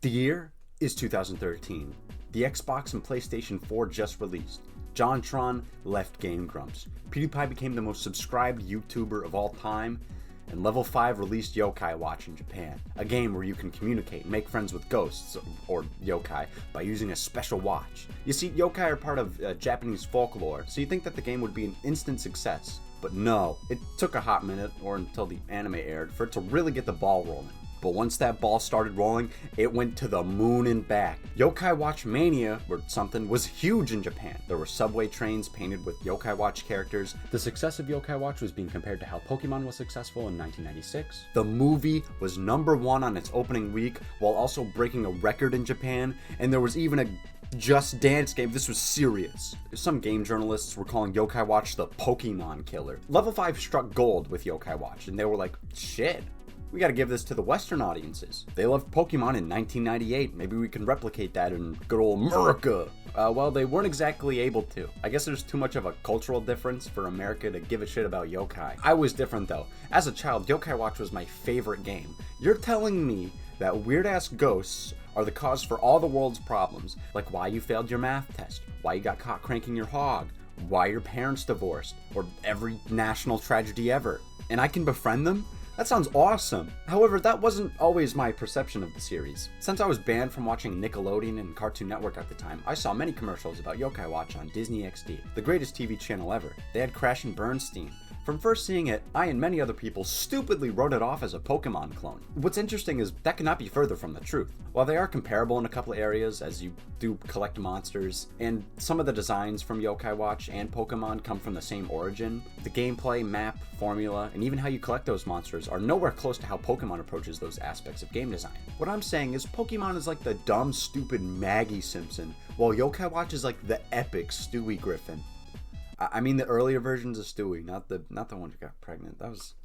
The year is 2013. The Xbox and PlayStation 4 just released. JonTron left Game Grumps. PewDiePie became the most subscribed YouTuber of all time. And Level 5 released Yokai Watch in Japan, a game where you can communicate and make friends with ghosts, or yokai, by using a special watch. You see, yokai are part of Japanese folklore, so you'd think that the game would be an instant success. But no, it took a hot minute, or until the anime aired, for it to really get the ball rolling. But once that ball started rolling, it went to the moon and back. Yokai Watch Mania, or something, was huge in Japan. There were subway trains painted with Yokai Watch characters. The success of Yokai Watch was being compared to how Pokemon was successful in 1996. The movie was #1 on its opening week, while also breaking a record in Japan, and there was even a Just Dance game. This was serious. Some game journalists were calling Yokai Watch the Pokemon killer. Level 5 struck gold with Yokai Watch, and they were like, shit. We gotta give this to the Western audiences. They loved Pokemon in 1998. Maybe we can replicate that in good old America. Well, they weren't exactly able to. I guess there's too much of a cultural difference for America to give a shit about yokai. I was different though. As a child, Yokai Watch was my favorite game. You're telling me that weird-ass ghosts are the cause for all the world's problems, like why you failed your math test, why you got caught cranking your hog, why your parents divorced, or every national tragedy ever, and I can befriend them? That sounds awesome. However, that wasn't always my perception of the series. Since I was banned from watching Nickelodeon and Cartoon Network at the time, I saw many commercials about Yokai Watch on Disney XD, the greatest TV channel ever. They had Crash and Bernstein. From first seeing it, I and many other people stupidly wrote it off as a Pokemon clone. What's interesting is that cannot be further from the truth. While they are comparable in a couple areas, as you do collect monsters, and some of the designs from Yokai Watch and Pokemon come from the same origin, the gameplay, map, formula, and even how you collect those monsters are nowhere close to how Pokemon approaches those aspects of game design. What I'm saying is Pokemon is like the dumb, stupid Maggie Simpson, while Yokai Watch is like the epic Stewie Griffin. I mean the earlier versions of Stewie, not the one who got pregnant. That was...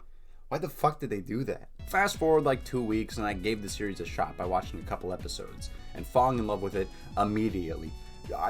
Why the fuck did they do that? Fast forward like 2 weeks and I gave the series a shot by watching a couple episodes and falling in love with it immediately.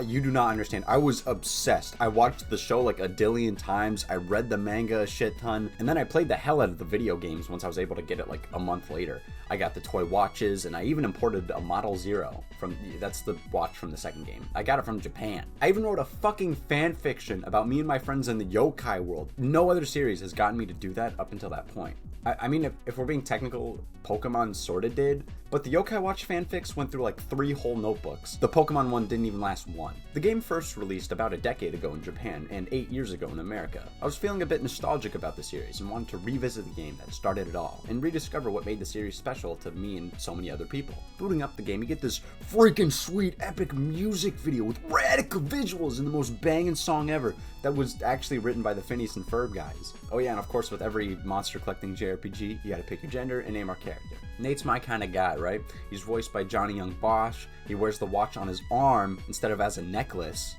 You do not understand. I was obsessed. I watched the show like a dillion times. I read the manga a shit ton. And then I played the hell out of the video games once I was able to get it like a month later. I got the toy watches and I even imported a Model Zero from, that's the watch from the second game. I got it from Japan. I even wrote a fucking fan fiction about me and my friends in the yokai world. No other series has gotten me to do that up until that point. I mean, if we're being technical, Pokemon sorta did, but the Yokai Watch fanfics went through like 3 whole notebooks. The Pokemon one didn't even last 1. The game first released about a decade ago in Japan and 8 years ago in America. I was feeling a bit nostalgic about the series and wanted to revisit the game that started it all and rediscover what made the series special to me and so many other people. Booting up the game, you get this freaking sweet epic music video with radical visuals and the most banging song ever that was actually written by the Phineas and Ferb guys. Oh yeah, and of course with every monster collecting JRPG, you gotta pick your gender and name our character. Nate's my kind of guy, right? He's voiced by Johnny Young Bosch. He wears the watch on his arm instead of as a necklace.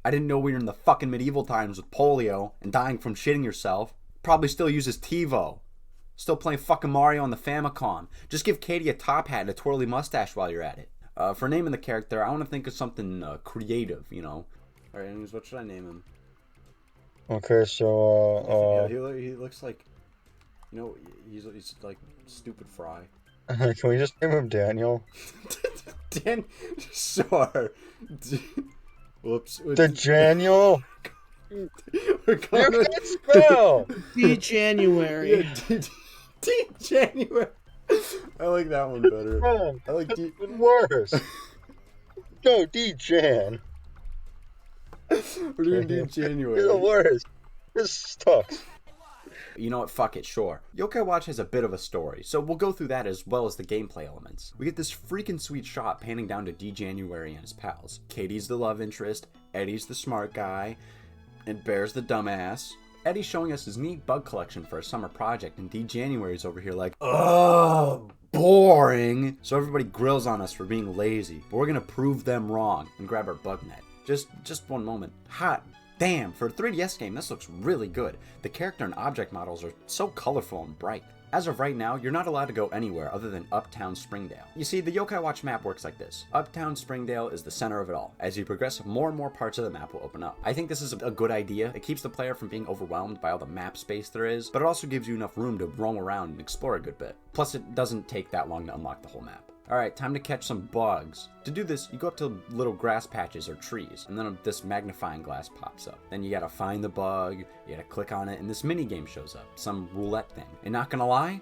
I didn't know we were in the fucking medieval times with polio and dying from shitting yourself. Probably still uses TiVo. Still playing fucking Mario on the Famicom. Just give Katie a top hat and a twirly mustache while you're at it. For naming the character, I want to think of something creative, you know. Alright, anyways, what should I name him? Okay, so, he looks like, you know, he's like stupid Fry. can we just name him Daniel? Dan, sure. Whoops. The Daniel? We're You gonna... can't spell! January. Yeah, January. I like that one better. Man, I like that's even worse. Go, D-Jan. We're doing You're the January. worst. This sucks. You know what, fuck it, sure. Yokai Watch has a bit of a story, so we'll go through that as well as the gameplay elements. We get this freaking sweet shot panning down to D. January and his pals. Katie's the love interest, Eddie's the smart guy, and Bear's the dumbass. Eddie's showing us his neat bug collection for a summer project, and D. January's over here like, ugh, boring. So everybody grills on us for being lazy, but we're gonna prove them wrong and grab our bug net. Just one moment. Hot damn, for a 3DS game, this looks really good. The character and object models are so colorful and bright. As of right now, you're not allowed to go anywhere other than Uptown Springdale. You see, the Yokai Watch map works like this. Uptown Springdale is the center of it all. As you progress, more and more parts of the map will open up. I think this is a good idea. It keeps the player from being overwhelmed by all the map space there is, but it also gives you enough room to roam around and explore a good bit. Plus, it doesn't take that long to unlock the whole map. Alright, time to catch some bugs. To do this, you go up to little grass patches or trees, and then this magnifying glass pops up. Then you gotta find the bug, you gotta click on it, and this mini game shows up. Some roulette thing. And not gonna lie,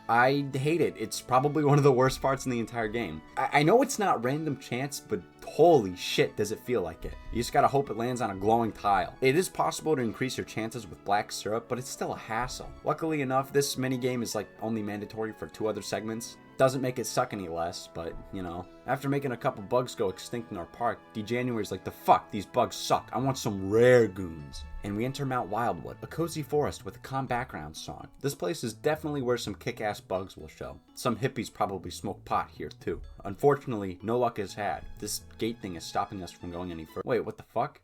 I hate it. It's probably one of the worst parts in the entire game. I know it's not random chance, but holy shit does it feel like it. You just gotta hope it lands on a glowing tile. It is possible to increase your chances with black syrup, but it's still a hassle. Luckily enough, this minigame is like only mandatory for 2 other segments. Doesn't make it suck any less, but, you know. After making a couple bugs go extinct in our park, DJanuary's like, the fuck, these bugs suck. I want some rare goons. And we enter Mount Wildwood, a cozy forest with a calm background song. This place is definitely where some kick-ass bugs will show. Some hippies probably smoke pot here too. Unfortunately, no luck is had. This gate thing is stopping us from going any further. Wait, what the fuck?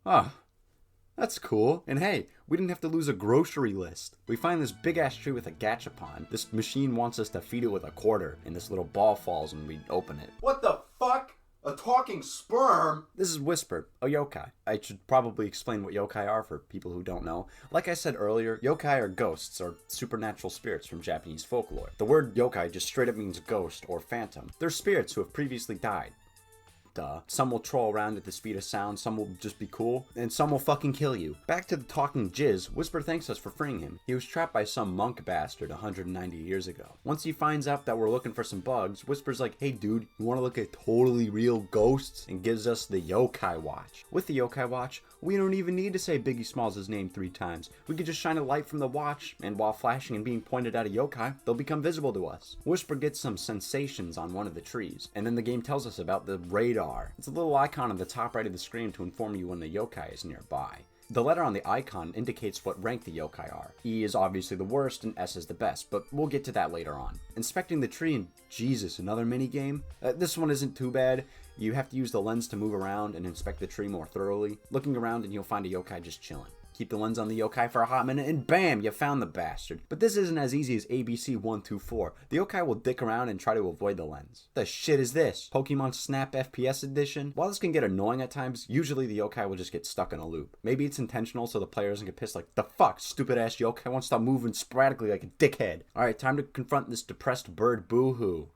Oh. That's cool. And hey, we didn't have to lose a grocery list. We find this big ass tree with a gachapon. This machine wants us to feed it with a quarter, and this little ball falls and we open it. What the fuck? A talking sperm? This is Whisper, a yokai. I should probably explain what yokai are for people who don't know. Like I said earlier, yokai are ghosts or supernatural spirits from Japanese folklore. The word yokai just straight up means ghost or phantom. They're spirits who have previously died. Duh. Some will troll around at the speed of sound, some will just be cool, and some will fucking kill you. Back to the talking jizz, Whisper thanks us for freeing him. He was trapped by some monk bastard 190 years ago. Once he finds out that we're looking for some bugs, Whisper's like, hey dude, you wanna look at totally real ghosts? And gives us the yokai watch. With the yokai watch, we don't even need to say Biggie Smalls' name 3 times. We could just shine a light from the watch, and while flashing and being pointed at a yokai, they'll become visible to us. Whisper gets some sensations on one of the trees, and then the game tells us about the radar. It's a little icon on the top right of the screen to inform you when the yokai is nearby. The letter on the icon indicates what rank the yokai are. E is obviously the worst and S is the best, but we'll get to that later on. Inspecting the tree and Jesus, another minigame? This one isn't too bad. You have to use the lens to move around and inspect the tree more thoroughly. Looking around and you'll find a yokai just chilling. Keep the lens on the yokai for a hot minute and bam, you found the bastard. But this isn't as easy as ABC 124. The yokai will dick around and try to avoid the lens. The shit is this? Pokemon Snap FPS edition? While this can get annoying at times, usually the yokai will just get stuck in a loop. Maybe it's intentional so the player doesn't get pissed like, the fuck, stupid ass yokai won't stop moving sporadically like a dickhead. Alright, time to confront this depressed bird boo-hoo.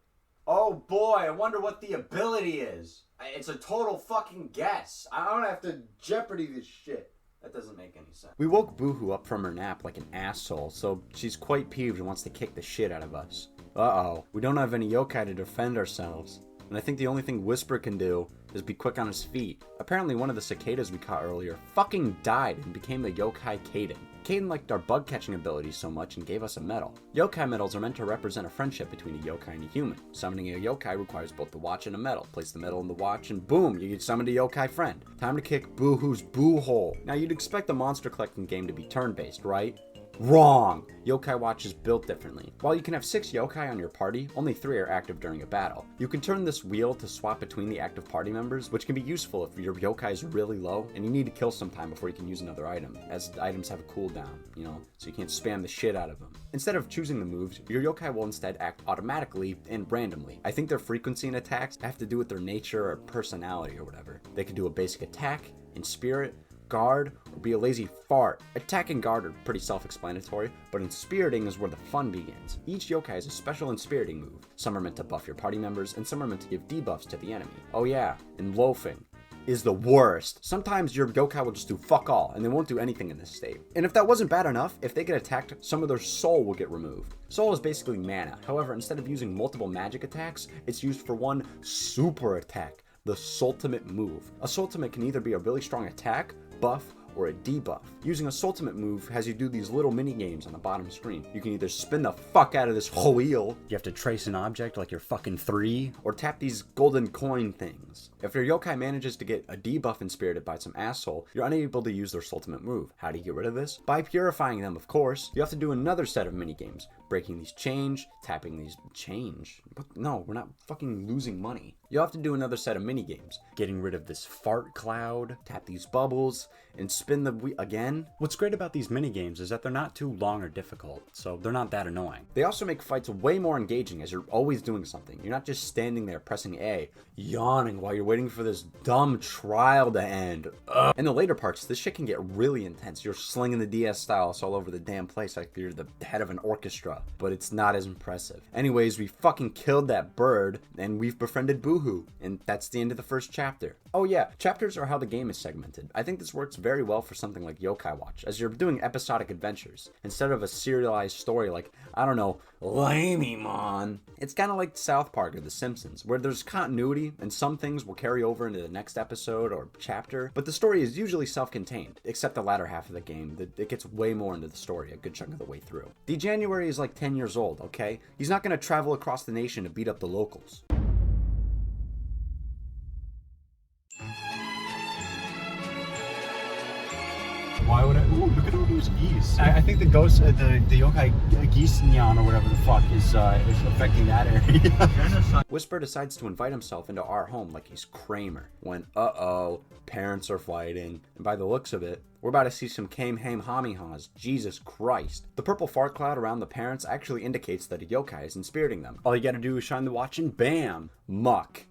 Oh boy, I wonder what the ability is. It's a total fucking guess. I don't have to Jeopardy this shit. That doesn't make any sense. We woke Boohoo up from her nap like an asshole, so she's quite peeved and wants to kick the shit out of us. Uh-oh. We don't have any yokai to defend ourselves. And I think the only thing Whisper can do is be quick on his feet. Apparently one of the cicadas we caught earlier fucking died and became the yokai Caden. Caden liked our bug catching abilities so much and gave us a medal. Yokai medals are meant to represent a friendship between a yokai and a human. Summoning a yokai requires both the watch and a medal. Place the medal in the watch and boom, you get summoned a yokai friend. Time to kick Boo-hoo's boo hole. Now you'd expect the monster collecting game to be turn-based, right? Wrong! Yokai Watch is built differently. While you can have 6 yokai on your party, only 3 are active during a battle. You can turn this wheel to swap between the active party members, which can be useful if your yokai is really low and you need to kill sometime before you can use another item, as items have a cooldown, you know, so you can't spam the shit out of them. Instead of choosing the moves, your yokai will instead act automatically and randomly. I think their frequency and attacks have to do with their nature or personality or whatever. They could do a basic attack, in spirit, guard, or be a lazy fart. Attack and guard are pretty self-explanatory, but inspiriting is where the fun begins. Each yokai has a special inspiriting move. Some are meant to buff your party members, and some are meant to give debuffs to the enemy. Oh yeah, and loafing is the worst. Sometimes your yokai will just do fuck all, and they won't do anything in this state. And if that wasn't bad enough, if they get attacked, some of their soul will get removed. Soul is basically mana. However, instead of using multiple magic attacks, it's used for one super attack, the Soultimate move. A Soultimate can either be a really strong attack, buff, or a debuff. Using a Soultimate move has you do these little mini games on the bottom screen. You can either spin the fuck out of this wheel, you have to trace an object like you're fucking 3, or tap these golden coin things. If your yokai manages to get a debuff inspirited by some asshole, you're unable to use their Soultimate move. How do you get rid of this? By purifying them, of course. You have to do another set of mini games. Breaking these change, tapping these change. But no, we're not fucking losing money. You'll have to do another set of mini games. Getting rid of this fart cloud, tap these bubbles, and spin the wheel again. What's great about these mini games is that they're not too long or difficult, so they're not that annoying. They also make fights way more engaging as you're always doing something. You're not just standing there pressing A, yawning while you're waiting for this dumb trial to end. Ugh. In the later parts, this shit can get really intense. You're slinging the DS styles all over the damn place like you're the head of an orchestra. era, but it's not as impressive. Anyways, we fucking killed that bird, and we've befriended Boohoo, and that's the end of the first chapter. Oh yeah, chapters are how the game is segmented. I think this works very well for something like Yokai Watch, as you're doing episodic adventures, instead of a serialized story like, I don't know, Lamemon. It's kind of like South Park or The Simpsons, where there's continuity, and some things will carry over into the next episode or chapter, but the story is usually self-contained, except the latter half of the game. It gets way more into the story a good chunk of the way through. The January is like 10 years old, okay? He's not gonna travel across the nation to beat up the locals. Why would I? Ooh, look at all those geese. I think the ghost, the yokai geese nyan or whatever the fuck is affecting that area. Whisper decides to invite himself into our home like he's Kramer. When, parents are fighting. And by the looks of it, we're about to see some Kamehameha's. Jesus Christ. The purple fart cloud around the parents actually indicates that a yokai is inspiriting them. All you gotta do is shine the watch and bam! Muck.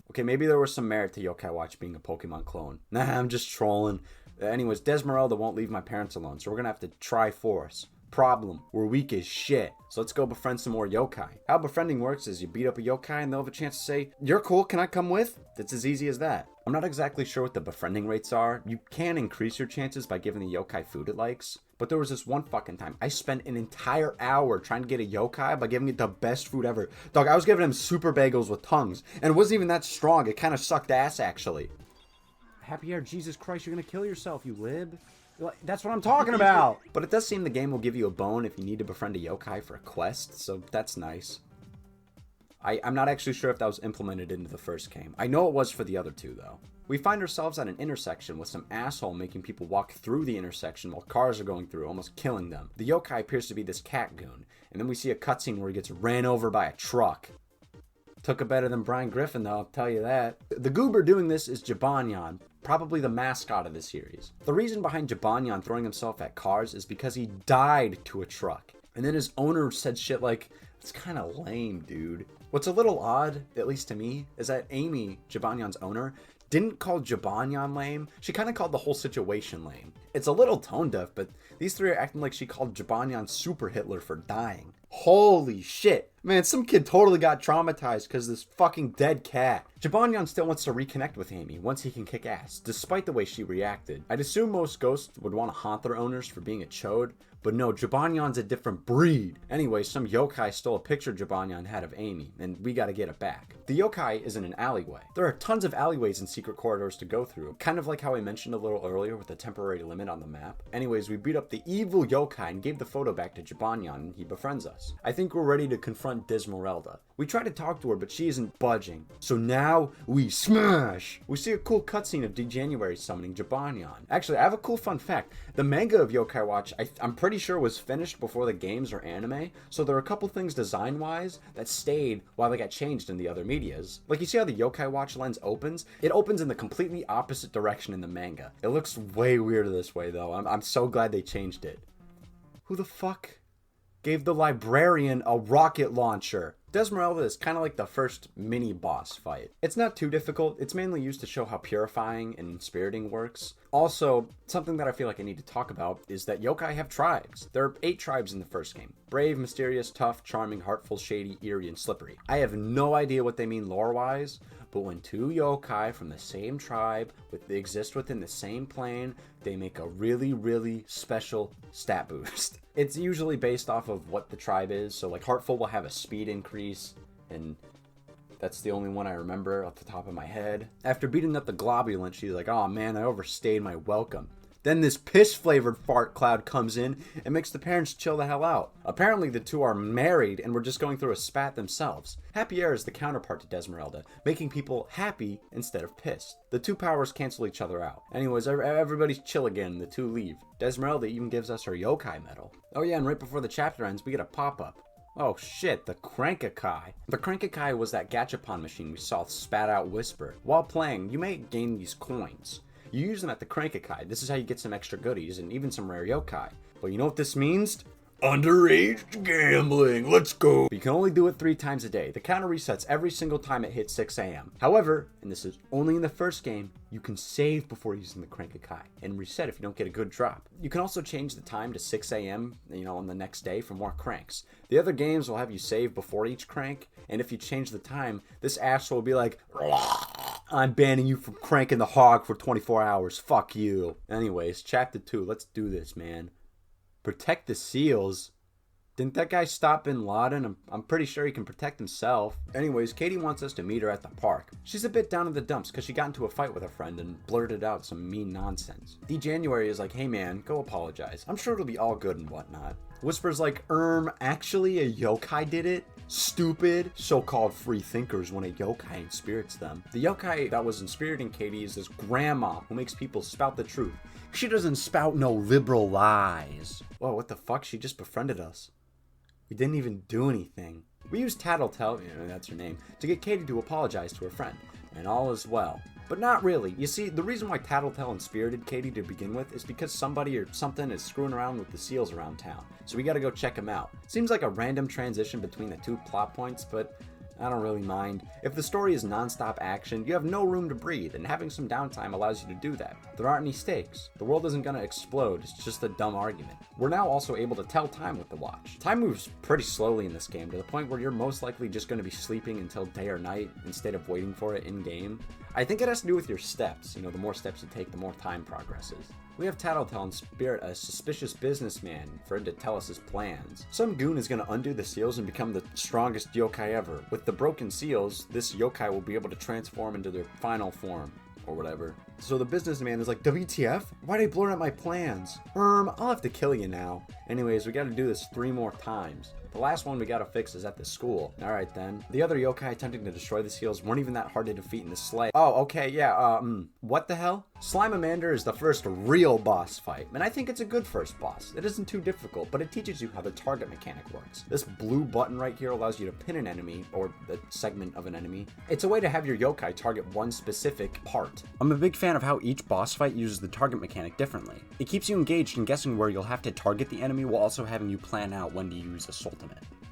Okay, maybe there was some merit to Yokai Watch being a Pokemon clone. Nah, I'm just trolling. Anyways, Desmeralda won't leave my parents alone, so we're gonna have to try force. Problem, we're weak as shit. So let's go befriend some more yokai. How befriending works is you beat up a yokai and they'll have a chance to say, "You're cool, can I come with?" It's as easy as that. I'm not exactly sure what the befriending rates are. You can increase your chances by giving the yokai food it likes. But there was this one fucking time, I spent an entire hour trying to get a yokai by giving it the best food ever. Dog, I was giving him super bagels with tongues, and it wasn't even that strong. It kind of sucked ass, actually. Happy Air, Jesus Christ, you're gonna kill yourself, you lib. That's what I'm talking about. But it does seem the game will give you a bone if you need to befriend a yokai for a quest, so that's nice. I'm not actually sure if that was implemented into the first game. I know it was for the other two, though. We find ourselves at an intersection with some asshole making people walk through the intersection while cars are going through, almost killing them. The yokai appears to be this cat goon, and then we see a cutscene where he gets ran over by a truck. Took it better than Brian Griffin, though, I'll tell you that. The goober doing this is Jibanyan, probably the mascot of the series. The reason behind Jibanyan throwing himself at cars is because he died to a truck. And then his owner said shit like, "It's kind of lame, dude." What's a little odd, at least to me, is that Amy, Jibanyan's owner, didn't call Jibanyan lame. She kind of called the whole situation lame. It's a little tone deaf, but these three are acting like she called Jibanyan Super Hitler for dying. Holy shit. Man, some kid totally got traumatized because of this fucking dead cat. Jibanyan still wants to reconnect with Amy once he can kick ass, despite the way she reacted. I'd assume most ghosts would want to haunt their owners for being a chode, but no, Jibanyan's a different breed. Anyway, some yokai stole a picture Jibanyan had of Amy, and we gotta get it back. The yokai is in an alleyway. There are tons of alleyways and secret corridors to go through, kind of like how I mentioned a little earlier with the temporary limit on the map. Anyways, we beat up the evil yokai and gave the photo back to Jibanyan, and he befriends us. I think we're ready to confront Desmeralda. We try to talk to her, but she isn't budging. So now we smash! We see a cool cutscene of January summoning Jibanyan. Actually, I have a cool fun fact. The manga of Yokai Watch, I'm pretty sure was finished before the games or anime, so there are a couple things design-wise that stayed while they got changed in the other medias. Like, you see how the Yokai Watch lens opens? It opens in the completely opposite direction in the manga. It looks way weirder this way, though. I'm so glad they changed it. Who the fuck gave the librarian a rocket launcher? Desmeralda is kind of like the first mini-boss fight. It's not too difficult, it's mainly used to show how purifying and inspiriting works. Also, something that I feel like I need to talk about is that yokai have tribes. There are 8 tribes in the first game. Brave, mysterious, tough, charming, heartful, shady, eerie, and slippery. I have no idea what they mean lore-wise, but when 2 yokai from the same tribe exist within the same plane, they make a really, really special stat boost. It's usually based off of what the tribe is, so like Heartful will have a speed increase, and that's the only one I remember off the top of my head. After beating up the Globulent, she's like, "Oh man, I overstayed my welcome." Then this piss-flavored fart cloud comes in and makes the parents chill the hell out. Apparently the two are married and were just going through a spat themselves. Happy Air is the counterpart to Desmeralda, making people happy instead of pissed. The two powers cancel each other out. Anyways, everybody's chill again and the two leave. Desmeralda even gives us her yokai medal. Oh yeah, and right before the chapter ends, we get a pop-up. Oh shit, the Crankakai. The Crankakai was that gachapon machine we saw spat out Whisper. While playing, you may gain these coins. You use them at the Crankakai. This is how you get some extra goodies and even some rare yokai. But you know what this means? Underage gambling, let's go. But you can only do it 3 times a day. The counter resets every single time it hits 6 a.m. However, and this is only in the first game, you can save before using the Crank-a-kai and reset if you don't get a good drop. You can also change the time to 6 a.m., on the next day for more cranks. The other games will have you save before each crank, and if you change the time, this asshole will be like, I'm banning you from cranking the hog for 24 hours. Fuck you. Anyways, chapter 2. Let's do this, man. Protect the seals. Didn't that guy stop Bin Laden? I'm pretty sure he can protect himself. Anyways, Katie wants us to meet her at the park. She's a bit down in the dumps because she got into a fight with a friend and blurted out some mean nonsense. January is like, hey man, go apologize. I'm sure it'll be all good and whatnot. Whisper's like, actually a yokai did it? Stupid so-called free thinkers when a yokai inspirits them. The yokai that was inspiriting Katie is this grandma who makes people spout the truth. She doesn't spout no liberal lies. Whoa, what the fuck? She just befriended us. We didn't even do anything. We used Tattletale, that's her name, to get Katie to apologize to her friend. And all is well. But not really. You see, the reason why Tattletale inspirited Katie to begin with is because somebody or something is screwing around with the seals around town. So we gotta go check them out. Seems like a random transition between the 2 plot points, but I don't really mind. If the story is non-stop action, you have no room to breathe, and having some downtime allows you to do that. There aren't any stakes. The world isn't gonna explode, it's just a dumb argument. We're now also able to tell time with the watch. Time moves pretty slowly in this game, to the point where you're most likely just gonna be sleeping until day or night, instead of waiting for it in-game. I think it has to do with your steps. The more steps you take, the more time progresses. We have Tattletale spirit a suspicious businessman for him to tell us his plans. Some goon is going to undo the seals and become the strongest yokai ever. With the broken seals, this yokai will be able to transform into their final form, or whatever. So the businessman is like, WTF? Why'd I blur out my plans? I'll have to kill you now. Anyways, we gotta do this 3 more times. The last one we gotta fix is at the school. Alright then. The other yokai attempting to destroy the seals weren't even that hard to defeat in the sleigh. Oh, okay, yeah, what the hell? Slimeamander is the first real boss fight, and I think it's a good first boss. It isn't too difficult, but it teaches you how the target mechanic works. This blue button right here allows you to pin an enemy, or the segment of an enemy. It's a way to have your yokai target one specific part. I'm a big fan of how each boss fight uses the target mechanic differently. It keeps you engaged in guessing where you'll have to target the enemy while also having you plan out when to use Assault.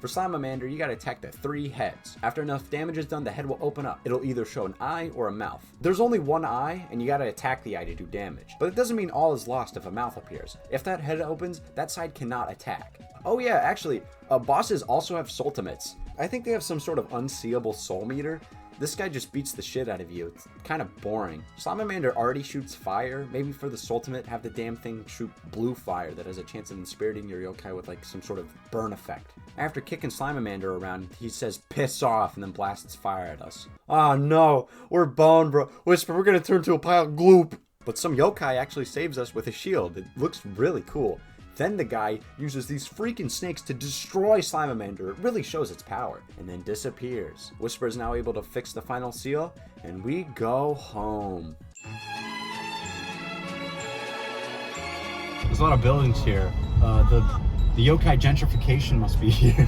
For Slimeamander, you gotta attack the 3 heads. After enough damage is done, the head will open up. It'll either show an eye or a mouth. There's only one eye, and you gotta attack the eye to do damage. But it doesn't mean all is lost if a mouth appears. If that head opens, that side cannot attack. Oh yeah, actually, bosses also have soultimates. I think they have some sort of unseeable soul meter. This guy just beats the shit out of you. It's kind of boring. Slimeamander already shoots fire. Maybe for the Soultimate, have the damn thing shoot blue fire that has a chance of inspiriting your yokai with like some sort of burn effect. After kicking Slimeamander around, he says piss off and then blasts fire at us. Oh no, we're boned, bro. Whisper, we're gonna turn to a pile of gloop. But some yokai actually saves us with a shield. It looks really cool. Then the guy uses these freaking snakes to destroy Slimeamander. It really shows its power. And then disappears. Whisper is now able to fix the final seal, and we go home. There's a lot of buildings here. The yokai gentrification must be here.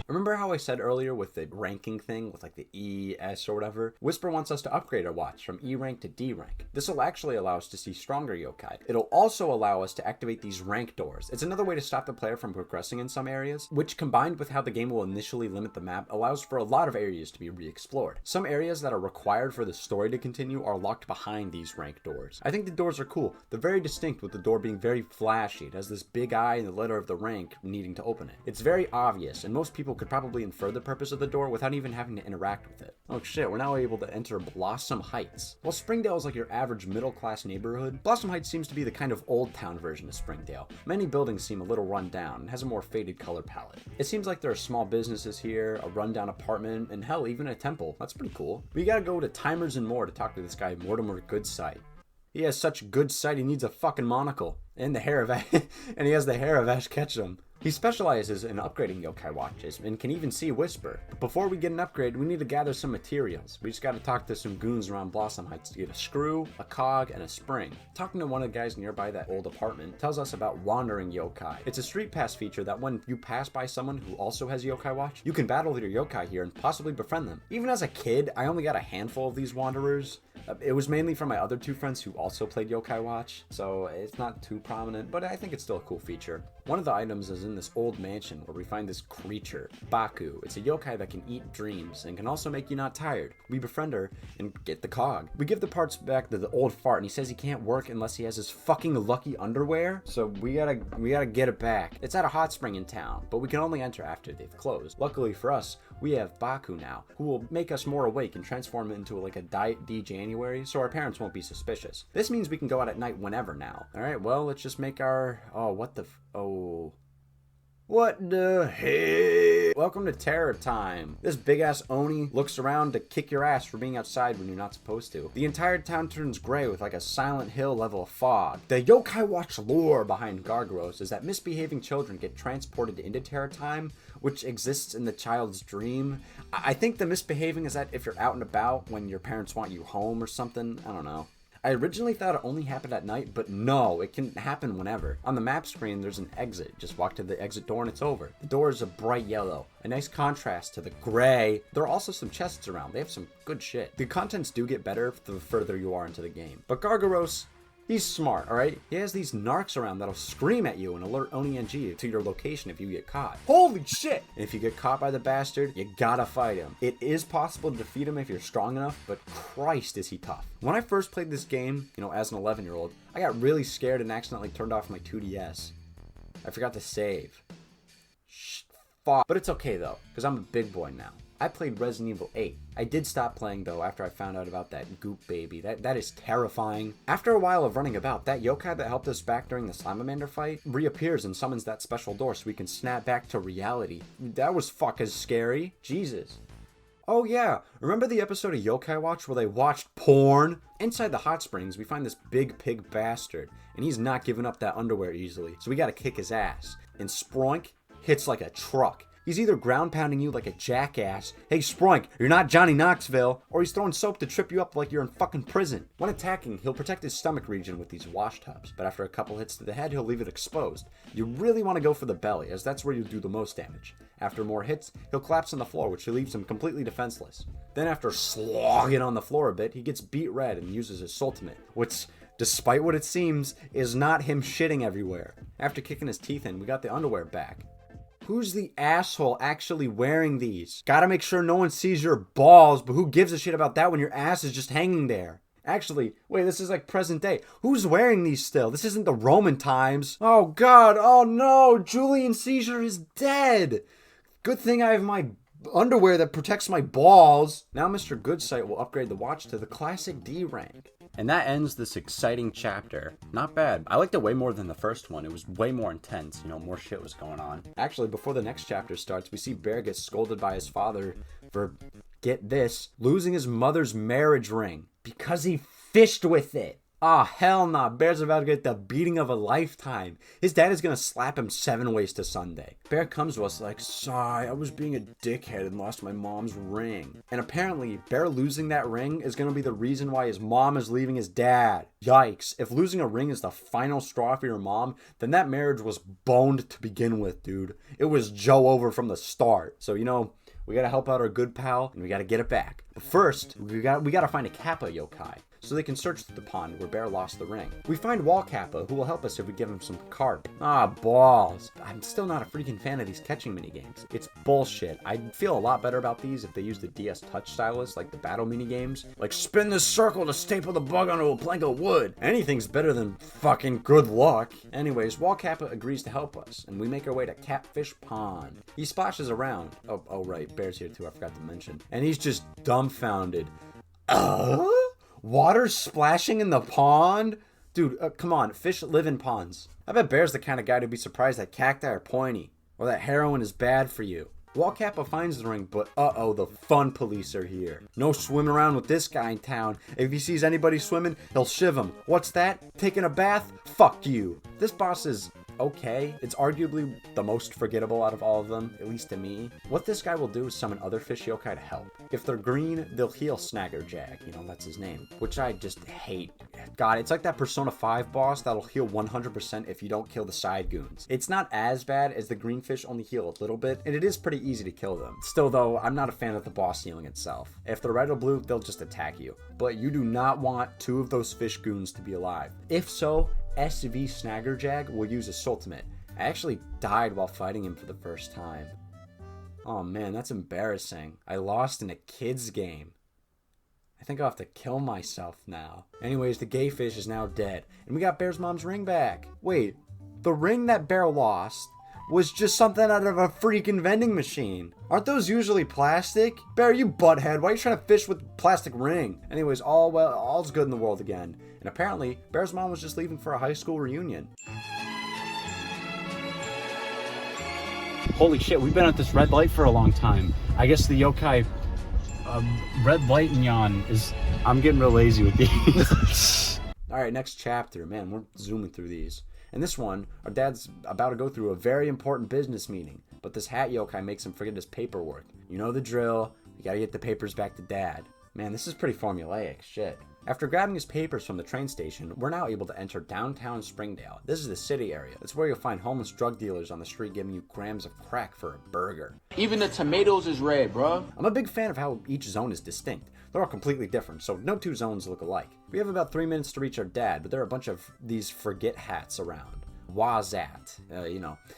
Remember how I said earlier with the ranking thing, with like the E, S, or whatever? Whisper wants us to upgrade our watch from E rank to D rank. This will actually allow us to see stronger yokai. It'll also allow us to activate these rank doors. It's another way to stop the player from progressing in some areas, which combined with how the game will initially limit the map, allows for a lot of areas to be re-explored. Some areas that are required for the story to continue are locked behind these rank doors. I think the doors are cool. They're very distinct, with the door being very flashy. It has this big eye and the letter of the rank needing to open it. It's very obvious, and most people could probably infer the purpose of the door without even having to interact with it. Oh shit, we're now able to enter Blossom Heights. While Springdale is like your average middle-class neighborhood, Blossom Heights seems to be the kind of old town version of Springdale. Many buildings seem a little run down and has a more faded color palette. It seems like there are small businesses here, a rundown apartment, and hell, even a temple. That's pretty cool. We gotta go to Timers and More to talk to this guy, Mortimer Goodsight. He has such good sight, he needs a fucking monocle. And the hair of and he has the hair of Ash Ketchum. He specializes in upgrading yokai watches and can even see Whisper. But before we get an upgrade, we need to gather some materials. We just gotta talk to some goons around Blossom Heights to get a screw, a cog, and a spring. Talking to one of the guys nearby that old apartment tells us about wandering yokai. It's a street pass feature that when you pass by someone who also has yokai watch, you can battle your yokai here and possibly befriend them. Even as a kid, I only got a handful of these wanderers. It was mainly from my other 2 friends who also played yokai watch, so it's not too prominent, but I think it's still a cool feature. One of the items is in this old mansion where we find this creature, Baku. It's a yokai that can eat dreams and can also make you not tired. We befriend her and get the cog. We give the parts back to the old fart and he says he can't work unless he has his fucking lucky underwear. So we gotta get it back. It's at a hot spring in town, but we can only enter after they've closed. Luckily for us, we have Baku now, who will make us more awake and transform into like a Diet D January, so our parents won't be suspicious. This means we can go out at night whenever now. Alright, well, let's just make our... What the hell? Welcome to Terror Time. This big-ass Oni looks around to kick your ass for being outside when you're not supposed to. The entire town turns gray with like a Silent Hill level of fog. The Yokai Watch lore behind Gargaros is that misbehaving children get transported into Terror Time, which exists in the child's dream. I think the misbehaving is that if you're out and about when your parents want you home or something. I don't know. I originally thought it only happened at night, but no, it can happen whenever. On the map screen, there's an exit. Just walk to the exit door and it's over. The door is a bright yellow, a nice contrast to the gray. There are also some chests around. They have some good shit. The contents do get better the further you are into the game. But Gargaros, he's smart, alright? He has these narcs around that'll scream at you and alert Oni-NG to your location if you get caught. Holy shit! And if you get caught by the bastard, you gotta fight him. It is possible to defeat him if you're strong enough, but Christ is he tough. When I first played this game, as an 11-year-old, I got really scared and accidentally turned off my 2DS. I forgot to save. Fuck. But it's okay though, because I'm a big boy now. I played Resident Evil 8. I did stop playing though after I found out about that goop baby. That is terrifying. After a while of running about, that yokai that helped us back during the Slamamander fight reappears and summons that special door so we can snap back to reality. That was fucking scary. Jesus. Oh yeah, remember the episode of Yokai Watch where they watched porn? Inside the hot springs, we find this big pig bastard, and he's not giving up that underwear easily, so we gotta kick his ass. And Sproink hits like a truck. He's either ground pounding you like a jackass, hey Sproink, you're not Johnny Knoxville, or he's throwing soap to trip you up like you're in fucking prison. When attacking, he'll protect his stomach region with these wash tubs, but after a couple hits to the head, he'll leave it exposed. You really want to go for the belly, as that's where you'll do the most damage. After more hits, he'll collapse on the floor, which leaves him completely defenseless. Then after slogging on the floor a bit, he gets beat red and uses his ultimate, which, despite what it seems, is not him shitting everywhere. After kicking his teeth in, we got the underwear back. Who's the asshole actually wearing these? Gotta make sure no one sees your balls, but who gives a shit about that when your ass is just hanging there? Actually, wait, this is like present day. Who's wearing these still? This isn't the Roman times. Oh god, oh no, Julian Caesar is dead. Good thing I have my underwear that protects my balls. Now Mr. Goodsight will upgrade the watch to the classic D rank. And that ends this exciting chapter. Not bad. I liked it way more than the first one. It was way more intense, more shit was going on. Actually, before the next chapter starts, we see Bear get scolded by his father for, get this, losing his mother's marriage ring because he fished with it. Ah, hell nah. Bear's about to get the beating of a lifetime. His dad is gonna slap him 7 ways to Sunday. Bear comes to us like, sorry, I was being a dickhead and lost my mom's ring. And apparently, Bear losing that ring is gonna be the reason why his mom is leaving his dad. Yikes. If losing a ring is the final straw for your mom, then that marriage was boned to begin with, dude. It was Joe over from the start. So, we gotta help out our good pal, and we gotta get it back. But first, we gotta find a Kappa yokai, so they can search the pond where Bear lost the ring. We find Wall Kappa, who will help us if we give him some carp. Ah, balls. I'm still not a freaking fan of these catching minigames. It's bullshit. I'd feel a lot better about these if they used the DS Touch stylus, like the battle minigames. Like, spin this circle to staple the bug onto a plank of wood. Anything's better than fucking good luck. Anyways, Wall Kappa agrees to help us, and we make our way to Catfish Pond. He splashes around. Oh right, Bear's here too, I forgot to mention. And he's just dumbfounded. Water splashing in the pond? Dude, come on, fish live in ponds. I bet Bear's the kind of guy to be surprised that cacti are pointy, or that heroin is bad for you. Wall Kappa finds the ring, but the fun police are here. No swimming around with this guy in town. If he sees anybody swimming, he'll shiv him. What's that? Taking a bath? Fuck you. This boss is okay. It's arguably the most forgettable out of all of them, at least to me. What this guy will do is summon other fish yokai to help. If they're green, they'll heal Snaggerjack, that's his name, which I just hate. God, it's like that Persona 5 boss that'll heal 100% if you don't kill the side goons. It's not as bad as the green fish only heal a little bit, and it is pretty easy to kill them. Still though, I'm not a fan of the boss healing itself. If they're red or blue, they'll just attack you. But you do not want 2 of those fish goons to be alive. If so, SV Snaggerjag will use his ultimate. I actually died while fighting him for the first time. Oh man, that's embarrassing. I lost in a kid's game. I think I'll have to kill myself now. Anyways, the gay fish is now dead, and we got Bear's mom's ring back. Wait, the ring that Bear lost was just something out of a freaking vending machine. Aren't those usually plastic? Bear, you butthead, why are you trying to fish with a plastic ring? Anyways, all's good in the world again. And apparently, Bear's mom was just leaving for a high school reunion. Holy shit, we've been at this red light for a long time. I guess the yokai red light neon is... I'm getting real lazy with these. Alright, next chapter. Man, we're zooming through these. In this one, our dad's about to go through a very important business meeting, but this hat yokai makes him forget his paperwork. You know the drill. You gotta get the papers back to dad. Man, this is pretty formulaic. Shit. After grabbing his papers from the train station, we're now able to enter downtown Springdale. This is the city area. It's where you'll find homeless drug dealers on the street giving you grams of crack for a burger. Even the tomatoes is red, bro. I'm a big fan of how each zone is distinct. They're all completely different, so no two zones look alike. We have about 3 minutes to reach our dad, but there are a bunch of these forget hats around. Wazat.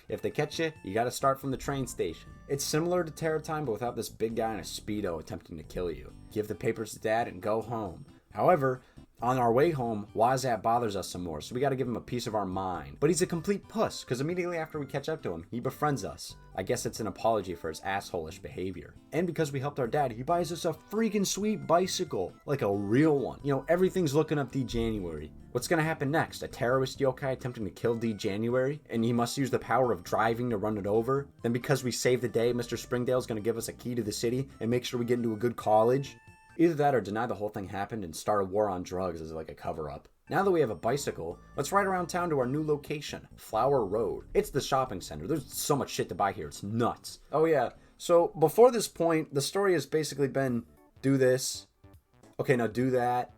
If they catch you, you gotta start from the train station. It's similar to Terror Time, but without this big guy in a Speedo attempting to kill you. Give the papers to dad and go home. However, on our way home, Wazat bothers us some more, so we gotta give him a piece of our mind. But he's a complete puss, because immediately after we catch up to him, he befriends us. I guess it's an apology for his asshole-ish behavior. And because we helped our dad, he buys us a freaking sweet bicycle. Like a real one. Everything's looking up D January. What's gonna happen next? A terrorist yokai attempting to kill D January? And he must use the power of driving to run it over? Then because we saved the day, Mr. Springdale's gonna give us a key to the city and make sure we get into a good college? Either that or deny the whole thing happened and start a war on drugs as like a cover-up. Now that we have a bicycle, let's ride around town to our new location, Flower Road. It's the shopping center. There's so much shit to buy here. It's nuts. Oh yeah, so before this point, the story has basically been, do this. Okay, now do that.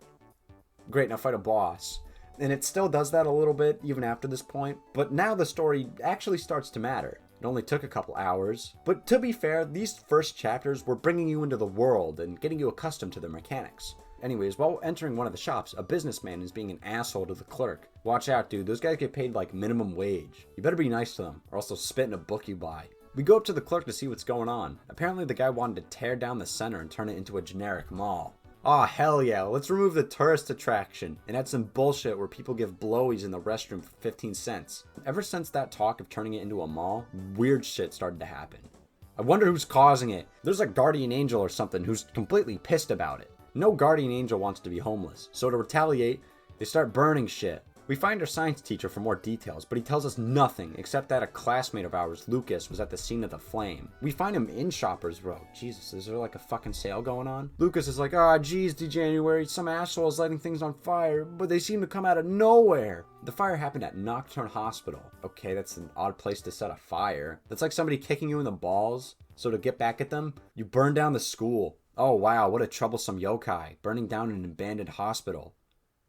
Great, now fight a boss. And it still does that a little bit even after this point. But now the story actually starts to matter. It only took a couple hours. But to be fair, these first chapters were bringing you into the world and getting you accustomed to the mechanics. Anyways, while entering one of the shops, a businessman is being an asshole to the clerk. Watch out, dude. Those guys get paid like minimum wage. You better be nice to them, or else they'll spit in a book you buy. We go up to the clerk to see what's going on. Apparently the guy wanted to tear down the center and turn it into a generic mall. Aw, hell yeah, let's remove the tourist attraction and add some bullshit where people give blowies in the restroom for 15 cents. Ever since that talk of turning it into a mall, weird shit started to happen. I wonder who's causing it. There's a guardian angel or something who's completely pissed about it. No guardian angel wants to be homeless, so to retaliate, they start burning shit. We find our science teacher for more details, but he tells us nothing except that a classmate of ours, Lucas, was at the scene of the flame. We find him in Shoppers Row. Jesus, is there like a fucking sale going on? Lucas is like, geez, January, some asshole is lighting things on fire, but they seem to come out of nowhere. The fire happened at Nocturne Hospital. Okay, that's an odd place to set a fire. That's like somebody kicking you in the balls. So to get back at them, you burn down the school. Oh wow, what a troublesome yokai, burning down an abandoned hospital.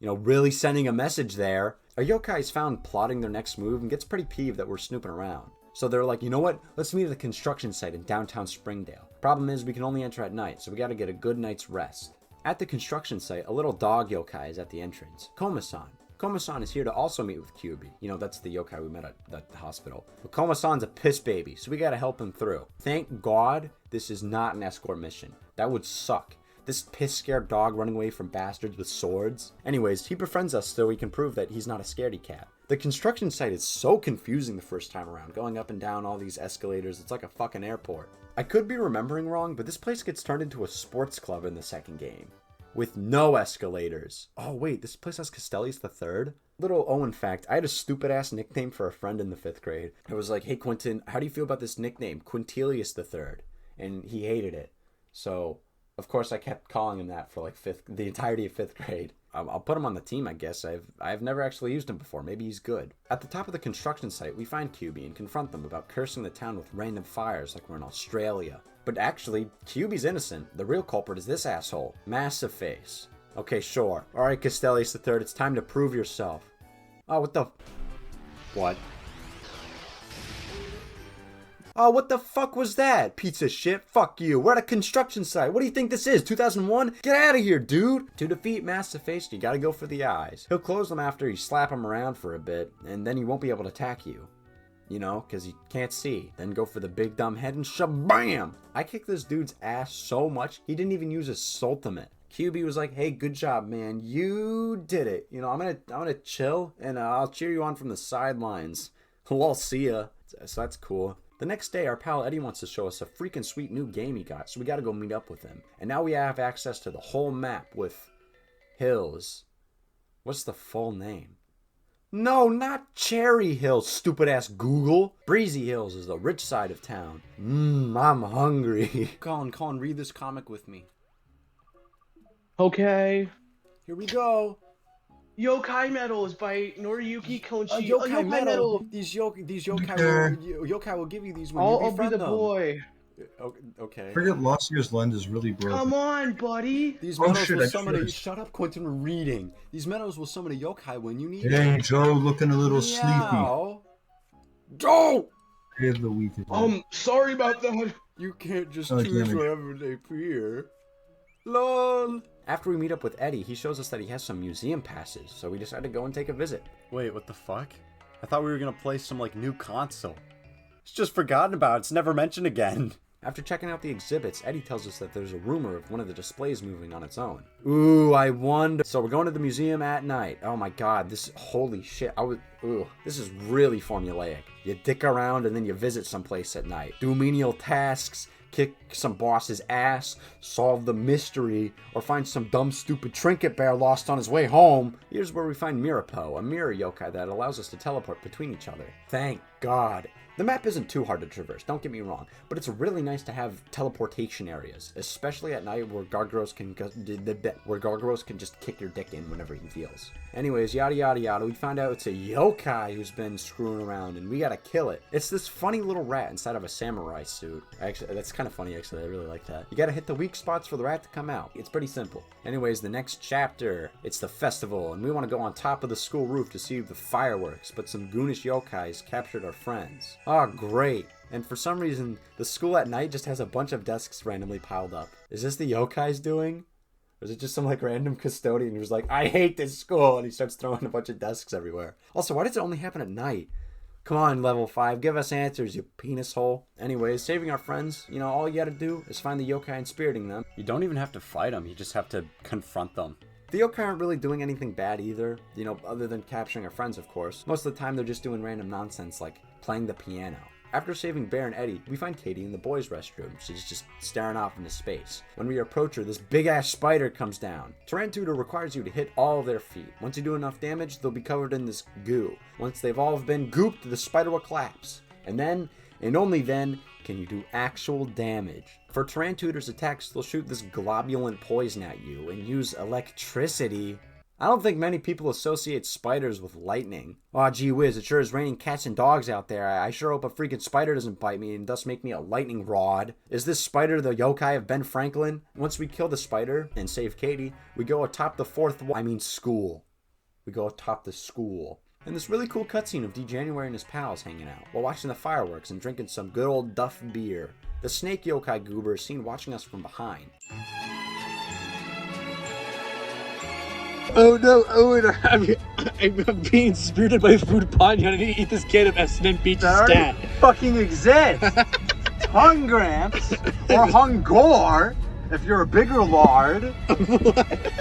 Really sending a message there. A yokai is found plotting their next move and gets pretty peeved that we're snooping around. So they're like, you know what? Let's meet at the construction site in downtown Springdale. Problem is, we can only enter at night, so we gotta get a good night's rest. At the construction site, a little dog yokai is at the entrance. Koma-san. Koma-san is here to also meet with Kyubi. That's the yokai we met at the hospital. But Koma-san's a piss baby, so we gotta help him through. Thank God this is not an escort mission. That would suck. This piss-scared dog running away from bastards with swords. Anyways, he befriends us so we can prove that he's not a scaredy cat. The construction site is so confusing the first time around, going up and down all these escalators. It's like a fucking airport. I could be remembering wrong, but this place gets turned into a sports club in the second game. With no escalators. Oh wait, this place has Castellius III? Little Owen fact, I had a stupid-ass nickname for a friend in the 5th grade. I was like, hey Quentin, how do you feel about this nickname, Quintilius III? And he hated it. So... of course, I kept calling him that for like the entirety of 5th grade. I'll put him on the team, I guess. I've never actually used him before. Maybe he's good. At the top of the construction site, we find QB and confront them about cursing the town with random fires like we're in Australia. But actually, QB's innocent. The real culprit is this asshole, Massive Face. Okay, sure. Alright, Castellius III, it's time to prove yourself. Oh, what the... what? Oh, what the fuck was that? Pizza shit. Fuck you. We're at a construction site. What do you think this is? 2001? Get out of here, dude. To defeat Massive Face, you gotta go for the eyes. He'll close them after you slap him around for a bit, and then he won't be able to attack you. you know, because he can't see. Then go for the big dumb head and shabam! I kicked this dude's ass so much, he didn't even use his ultimate. QB was like, hey, good job, man. You did it. You know, I'm gonna chill, and I'll cheer you on from the sidelines. Well, see ya. So that's cool. The next day, our pal Eddie wants to show us a freaking sweet new game he got, so we gotta go meet up with him. And now we have access to the whole map with hills. What's the full name? No, not Cherry Hills, stupid ass Google. Breezy Hills is the rich side of town. I'm hungry. Colin, read this comic with me. Okay. Here we go. Yokai Medals by Noriyuki Konchi. Yokai medal. These yokai will give you these when you I'll be befriend the them. boy. Okay. Forget Lost Year's Lend is really broken. Come on, buddy. These Oh, medals shit, will I summon a... finished. Shut up, Quentin, we're reading. These medals will summon a yokai when you need Hey, Joe, looking a little sleepy. Joe! Day of the week. Again. Sorry about that. You can't just Oh, choose damn it. whatever they appear. LOL. After we meet up with Eddie, he shows us that he has some museum passes, so we decide to go and take a visit. Wait, what the fuck? I thought we were gonna play some, like, new console. It's just forgotten about. It's never mentioned again. After checking out the exhibits, Eddie tells us that there's a rumor of one of the displays moving on its own. Ooh, I wonder. So we're going to the museum at night. Oh my god, holy shit. This is really formulaic. You dick around and then you visit someplace at night. Do menial tasks, kick some boss's ass, solve the mystery, or find some dumb stupid trinket bear lost on his way home. Here's where we find Mirapo, a mirror yokai that allows us to teleport between each other. Thank God. The map isn't too hard to traverse, don't get me wrong, but it's really nice to have teleportation areas, especially at night where Gargoros can just kick your dick in whenever he feels. Anyways, yada yada yada, we find out it's a yokai who's been screwing around and we gotta kill it. It's this funny little rat inside of a samurai suit. Actually, that's kind of funny actually, I really like that. You gotta hit the weak spots for the rat to come out. It's pretty simple. Anyways, the next chapter, it's the festival and we want to go on top of the school roof to see the fireworks, but some goonish yokais captured our friends. Oh, great. And for some reason, the school at night just has a bunch of desks randomly piled up. Is this the yokais doing? Or is it just some like random custodian who's like, I hate this school, and he starts throwing a bunch of desks everywhere? Also, why does it only happen at night? Come on, level 5, give us answers, you penis hole. Anyways, saving our friends, you know, all you gotta do is find the yokai and spiriting them. You don't even have to fight them, you just have to confront them. The yokai aren't really doing anything bad either, you know, other than capturing our friends, of course. Most of the time, they're just doing random nonsense like playing the piano. After saving Bear and Eddie, we find Katie in the boys' restroom. She's just staring off into space. When we approach her, this big-ass spider comes down. Tarantuda requires you to hit all of their feet. Once you do enough damage, they'll be covered in this goo. Once they've all been gooped, the spider will collapse. And then, and only then, can you do actual damage. For Tarantuda's attacks, they'll shoot this globulent poison at you and use electricity. I don't think many people associate spiders with lightning. Aw, gee whiz, it sure is raining cats and dogs out there. I sure hope a freaking spider doesn't bite me and thus make me a lightning rod. Is this spider the yokai of Ben Franklin? Once we kill the spider and save Katie, we go atop the school. We go atop the school. And this really cool cutscene of D. January and his pals hanging out while watching the fireworks and drinking some good old Duff beer. The snake yokai goober is seen watching us from behind. Oh no, Owen, I'm being spirited by food panya. I need to eat this can of S&M Peach's stat. Fucking exists. Hungramps or Hungor if you're a bigger lard.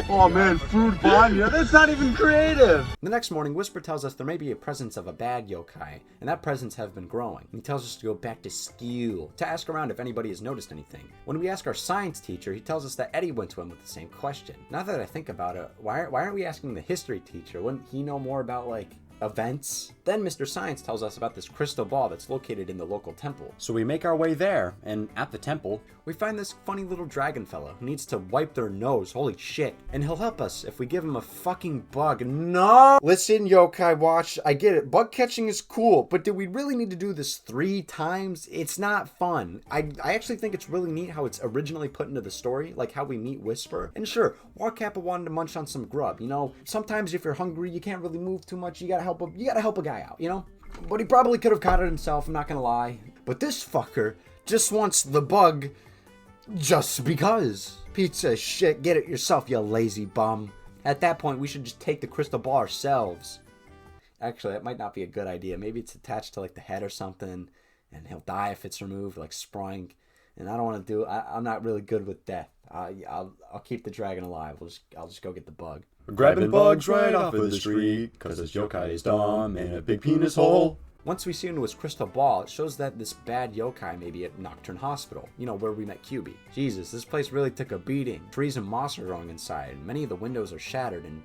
Oh man, food banya. That's not even creative. The next morning, Whisper tells us there may be a presence of a bad yokai, and that presence have been growing. He tells us to go back to school to ask around if anybody has noticed anything. When we ask our science teacher, he tells us that Eddie went to him with the same question. Now that I think about it, why aren't we asking the history teacher? Wouldn't he know more about like events? Then Mr. Science tells us about this crystal ball that's located in the local temple. So we make our way there, and at the temple, we find this funny little dragon fella who needs to wipe their nose, holy shit. And he'll help us if we give him a fucking bug. No! Listen, Yokai Watch, I get it, bug catching is cool, but do we really need to do this 3 times? It's not fun. I actually think it's really neat how it's originally put into the story, like how we meet Whisper. And sure, Warcappa wanted to munch on some grub, you know? Sometimes if you're hungry, you can't really move too much, you gotta help a guy out, you know? But he probably could have caught it himself, I'm not gonna lie. But this fucker just wants the bug just because. Pizza shit, get it yourself, you lazy bum. At that point, we should just take the crystal ball ourselves. Actually, that might not be a good idea. Maybe it's attached to like the head or something, and he'll die if it's removed, like Sprang. And I don't want to do. I'm not really good with death. I'll keep the dragon alive. I'll just go get the bug. We're grabbing bugs right off of the street, cause this yokai is dumb and a big penis hole. Once we see into his crystal ball, it shows that this bad yokai may be at Nocturne Hospital, you know, where we met QB. Jesus, this place really took a beating. Trees and moss are growing inside, and many of the windows are shattered, and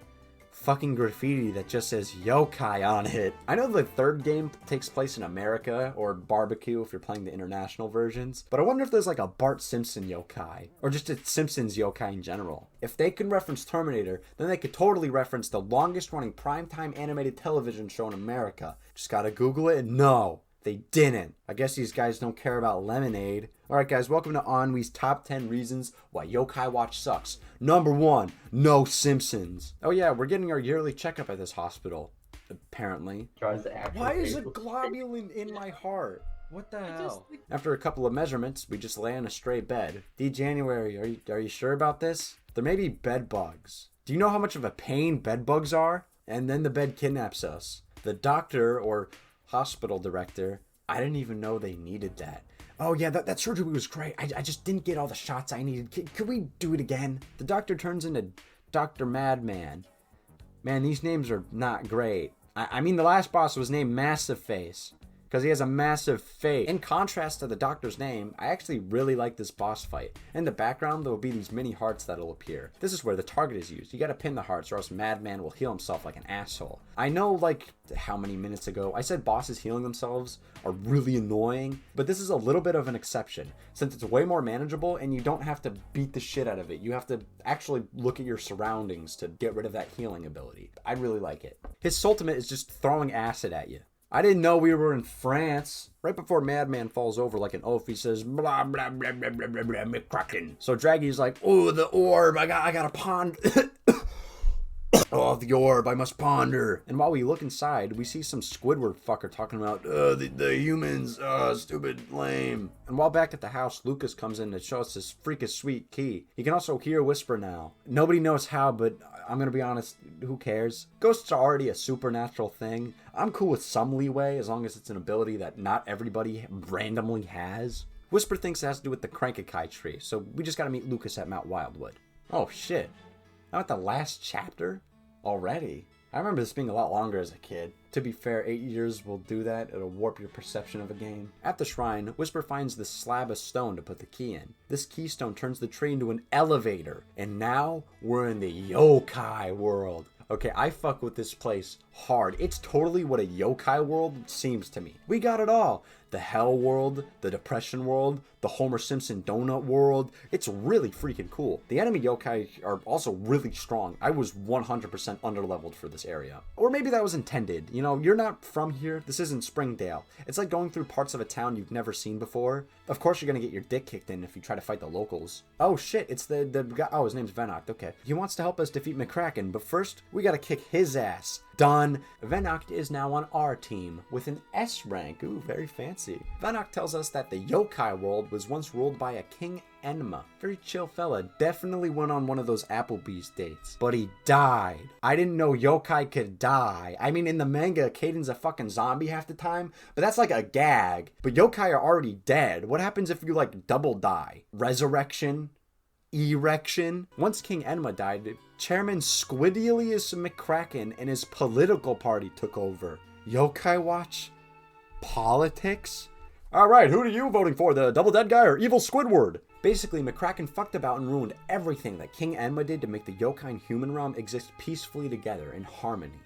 fucking graffiti that just says yokai on it. I know the third game takes place in America, or barbecue if you're playing the international versions, but I wonder if there's like a Bart Simpson yokai, or just a Simpsons yokai in general. If they can reference Terminator, then they could totally reference the longest running primetime animated television show in America. Just gotta Google it, and no, they didn't. I guess these guys don't care about lemonade. Alright guys, welcome to Ennui's top 10 reasons why Yokai Watch sucks. Number 1, no Simpsons. Oh yeah, we're getting our yearly checkup at this hospital, apparently. Why is a globulin in my heart? What the hell? After a couple of measurements, we just lay on a stray bed. January, are you sure about this? There may be bed bugs. Do you know how much of a pain bed bugs are? And then the bed kidnaps us. The doctor or hospital director, I didn't even know they needed that. Oh yeah, that surgery was great. I just didn't get all the shots I needed. Could we do it again? The doctor turns into Dr. Madman. Man, these names are not great. I mean, the last boss was named Massive Face, because he has a massive face. In contrast to the doctor's name, I actually really like this boss fight. In the background, there will be these mini hearts that'll appear. This is where the target is used. You gotta pin the hearts or else Madman will heal himself like an asshole. I know, like, how many minutes ago, I said bosses healing themselves are really annoying, but this is a little bit of an exception, since it's way more manageable and you don't have to beat the shit out of it. You have to actually look at your surroundings to get rid of that healing ability. I really like it. His ultimate is just throwing acid at you. I didn't know we were in France. Right before Madman falls over like an oaf, he says, blah, blah, blah, blah, blah, blah, blah, McCracken. So Draggy's like, oh, the orb, I got a pond. Oh, the orb, I must ponder. And while we look inside, we see some Squidward fucker talking about, the humans, stupid, lame. And while back at the house, Lucas comes in to show us this freaking sweet key. He can also hear Whisper now. Nobody knows how, but I'm gonna be honest, who cares? Ghosts are already a supernatural thing. I'm cool with some leeway, as long as it's an ability that not everybody randomly has. Whisper thinks it has to do with the Crankakai tree, so we just gotta meet Lucas at Mount Wildwood. Oh shit. I'm at the last chapter? Already? I remember this being a lot longer as a kid. To be fair, 8 years will do that. It'll warp your perception of a game. At the shrine, Whisper finds this slab of stone to put the key in. This keystone turns the tree into an elevator. And now, we're in the yokai world. Okay, I fuck with this place hard. It's totally what a yokai world seems to me. We got it all. The hell world, the depression world, the Homer Simpson donut world. It's really freaking cool. The enemy yokai are also really strong. I was 100% underleveled for this area. Or maybe that was intended. You know, you're not from here. This isn't Springdale. It's like going through parts of a town you've never seen before. Of course you're gonna get your dick kicked in if you try to fight the locals. Oh shit, it's the guy. Oh, his name's Venoct. Okay. He wants to help us defeat McCracken, but first, we gotta kick his ass. Done. Venoct is now on our team with an S rank. Ooh, very fancy. Venoct tells us that the yokai world was once ruled by a King Enma. Very chill fella. Definitely went on one of those Applebee's dates. But he died. I didn't know yokai could die. I mean, in the manga, Kaiden's a fucking zombie half the time, but that's like a gag. But yokai are already dead. What happens if you, like, double die? Resurrection? Erection? Once King Enma died, Chairman Squidilius McCracken and his political party took over. Yokai Watch? Politics? Alright, who are you voting for? The double dead guy or evil Squidward? Basically, McCracken fucked about and ruined everything that King Enma did to make the yokai and human realm exist peacefully together in harmony.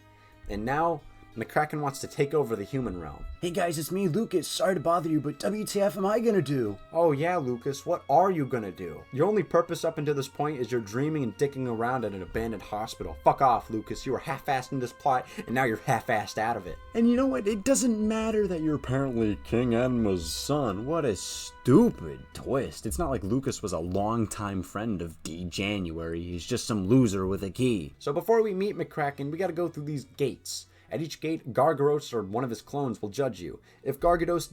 And now, McCracken wants to take over the human realm. Hey guys, it's me, Lucas. Sorry to bother you, but WTF am I gonna do? Oh yeah, Lucas, what are you gonna do? Your only purpose up until this point is you're dreaming and dicking around at an abandoned hospital. Fuck off, Lucas. You were half-assed in this plot, and now you're half-assed out of it. And you know what? It doesn't matter that you're Apparently King Enma's son. What a stupid twist. It's not like Lucas was a longtime friend of January. He's just some loser with a key. So before we meet McCracken, we gotta go through these gates. At each gate, Gargaros or one of his clones will judge you. If Gargaros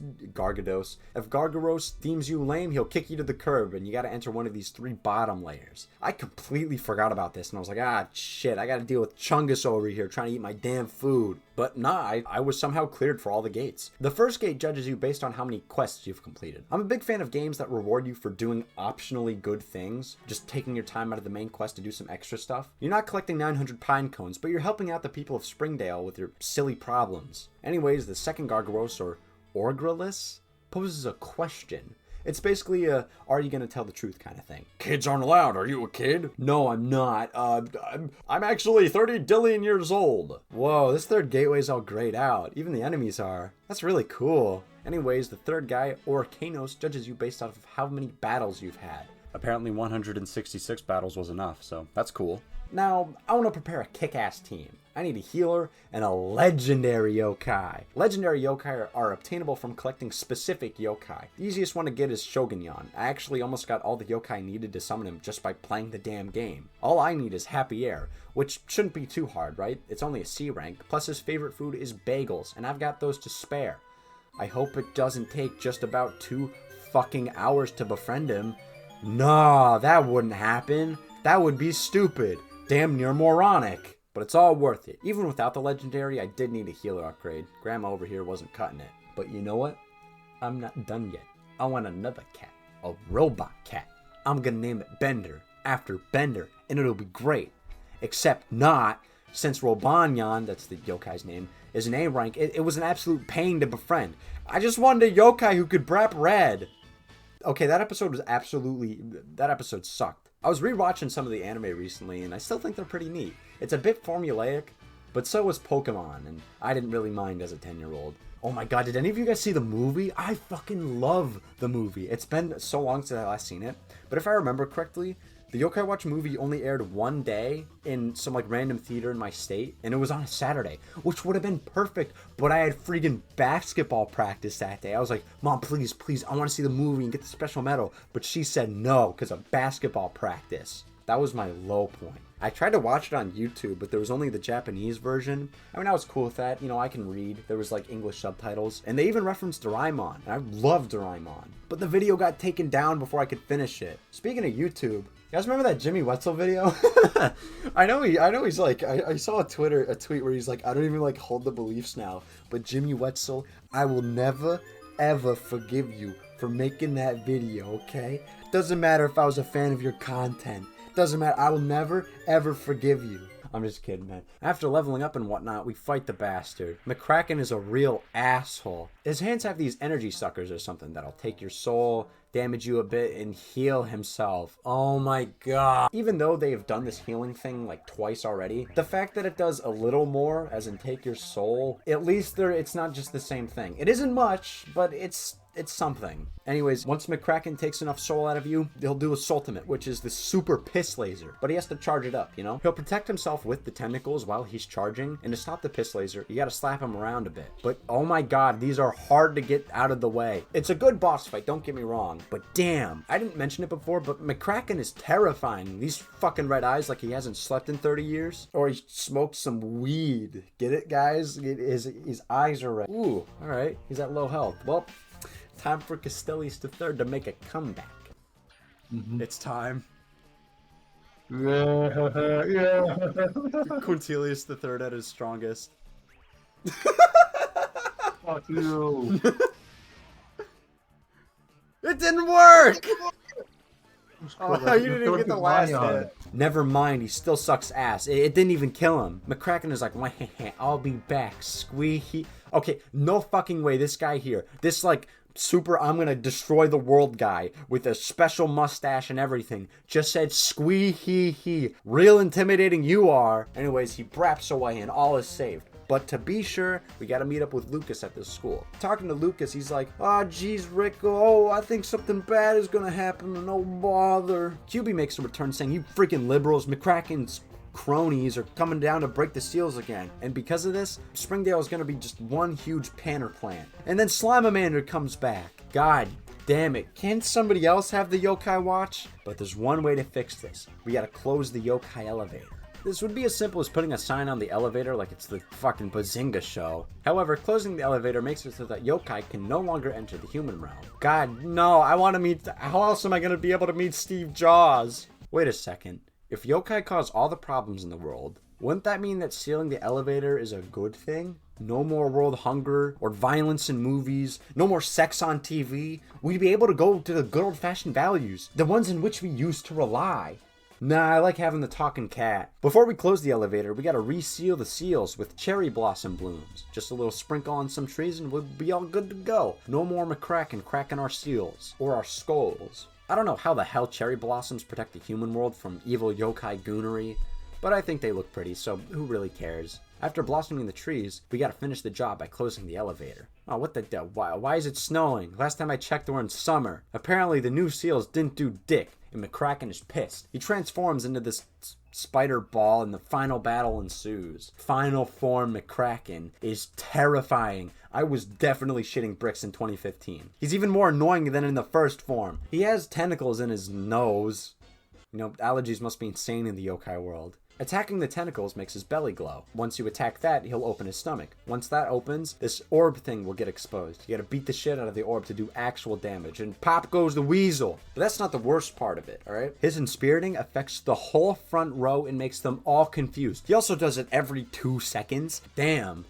deems you lame, he'll kick you to the curb, and you gotta enter one of these 3 bottom layers. I completely forgot about this, and I was like, ah, shit, I gotta deal with Chungus over here trying to eat my damn food. But nah, I was somehow cleared for all the gates. The first gate judges you based on how many quests you've completed. I'm a big fan of games that reward you for doing optionally good things, just taking your time out of the main quest to do some extra stuff. You're not collecting 900 pine cones, but you're helping out the people of Springdale with your silly problems. Anyways, the second Gargaros, or Orgralis, poses a question. It's basically a, are you gonna tell the truth kind of thing. Kids aren't allowed, are you a kid? No, I'm not. I'm actually 30 dillion years old. Whoa, this third gateway's all grayed out. Even the enemies are. That's really cool. Anyways, the third guy, Orcanos, judges you based off of how many battles you've had. Apparently 166 battles was enough, so that's cool. Now, I want to prepare a kick-ass team. I need a healer and a legendary yokai. Legendary yokai are obtainable from collecting specific yokai. The easiest one to get is Shogunyan. I actually almost got all the yokai needed to summon him just by playing the damn game. All I need is Happy Air, which shouldn't be too hard, right? It's only a C rank, plus his favorite food is bagels, and I've got those to spare. I hope it doesn't take just about 2 fucking hours to befriend him. Nah, that wouldn't happen. That would be stupid. Damn near moronic. But it's all worth it. Even without the legendary, I did need a healer upgrade. Grandma over here wasn't cutting it. But you know what? I'm not done yet. I want another cat. A robot cat. I'm gonna name it Bender, after Bender, and it'll be great. Except not, since Robanyan, that's the yokai's name, is an A rank, it was an absolute pain to befriend. I just wanted a yokai who could brap red. Okay, that episode sucked. I was rewatching some of the anime recently, and I still think they're pretty neat. It's a bit formulaic, but so was Pokemon, and I didn't really mind as a 10-year-old. Oh my god, did any of you guys see the movie? I fucking love the movie. It's been so long since I last seen it, but if I remember correctly, the Yokai Watch movie only aired one day in some like random theater in my state, and it was on a Saturday, which would have been perfect, but I had freaking basketball practice that day. I was like, Mom, please, I want to see the movie and get the special medal, but she said no because of basketball practice. That was my low point. I tried to watch it on YouTube, but there was only the Japanese version. I mean, I was cool with that. You know, I can read. There was like English subtitles, and they even referenced Doraemon, and I love Doraemon. But the video got taken down before I could finish it. Speaking of YouTube, you guys remember that Jimmy Wetzel video? I know he's like, I saw a tweet where he's like, I don't even like hold the beliefs now, but Jimmy Wetzel, I will never, ever forgive you for making that video, okay? Doesn't matter if I was a fan of your content. Doesn't matter, I will never, ever forgive you. I'm just kidding, man. After leveling up and whatnot, we fight the bastard. McCracken is a real asshole. His hands have these energy suckers or something that'll take your soul, damage you a bit, and heal himself. Oh my god. Even though they have done this healing thing like twice already, the fact that it does a little more, as in take your soul, at least it's not just the same thing. It isn't much, but it's something. Anyways, once McCracken takes enough soul out of you, he'll do his ultimate, which is the super piss laser. But he has to charge it up, you know? He'll protect himself with the tentacles while he's charging, and to stop the piss laser, you gotta slap him around a bit. But oh my god, these are hard to get out of the way. It's a good boss fight, don't get me wrong, but damn, I didn't mention it before, but McCracken is terrifying. These fucking red eyes like he hasn't slept in 30 years, or he smoked some weed. Get it, guys? His eyes are red. Ooh, alright, he's at low health. Well, time for Castellius III to make a comeback. It's time. Quintilius III at his strongest. Fuck you. It didn't work! Oh, you didn't even get the last hit. Never mind, he still sucks ass. It didn't even kill him. McCracken is like, I'll be back. Squeaky. Okay, no fucking way. This guy here. This like super I'm gonna destroy the world guy with a special mustache and everything just said squee-hee-hee. Real intimidating you are. Anyways, he braps away and all is saved. But to be sure, we gotta meet up with Lucas at this school. Talking to Lucas, he's like, oh geez, Rick, oh, I think something bad is gonna happen, no bother. QB makes a return saying, you freaking liberals, McCracken's cronies are coming down to break the seals again. And because of this, Springdale is gonna be just one huge panner plant. And then Slimeamander comes back. God damn it, can't somebody else have the Yokai Watch? But there's one way to fix this. We gotta close the Yokai elevator. This would be as simple as putting a sign on the elevator like it's the fucking Bazinga show. However, closing the elevator makes it so that yokai can no longer enter the human realm. God, no, I want to meet... How else am I going to be able to meet Steve Jaws? Wait a second. If yokai cause all the problems in the world, wouldn't that mean that sealing the elevator is a good thing? No more world hunger or violence in movies, no more sex on TV. We'd be able to go to the good old-fashioned values, the ones in which we used to rely. Nah, I like having the talking cat. Before we close the elevator, we gotta reseal the seals with cherry blossom blooms. Just a little sprinkle on some trees and we'll be all good to go. No more McCracken cracking our seals or our skulls. I don't know how the hell cherry blossoms protect the human world from evil yokai goonery, but I think they look pretty, so who really cares? After blossoming the trees, we gotta finish the job by closing the elevator. Oh, what the why is it snowing? Last time I checked, we're in summer. Apparently the new seals didn't do dick, and McCracken is pissed. He transforms into this spider ball, and the final battle ensues. Final form McCracken is terrifying. I was definitely shitting bricks in 2015. He's even more annoying than in the first form. He has tentacles in his nose. You know, allergies must be insane in the yokai world. Attacking the tentacles makes his belly glow. Once you attack that, he'll open his stomach. Once that opens, this orb thing will get exposed. You gotta beat the shit out of the orb to do actual damage, and pop goes the weasel. But that's not the worst part of it, alright? His inspiriting affects the whole front row and makes them all confused. He also does it every 2 seconds. Damn.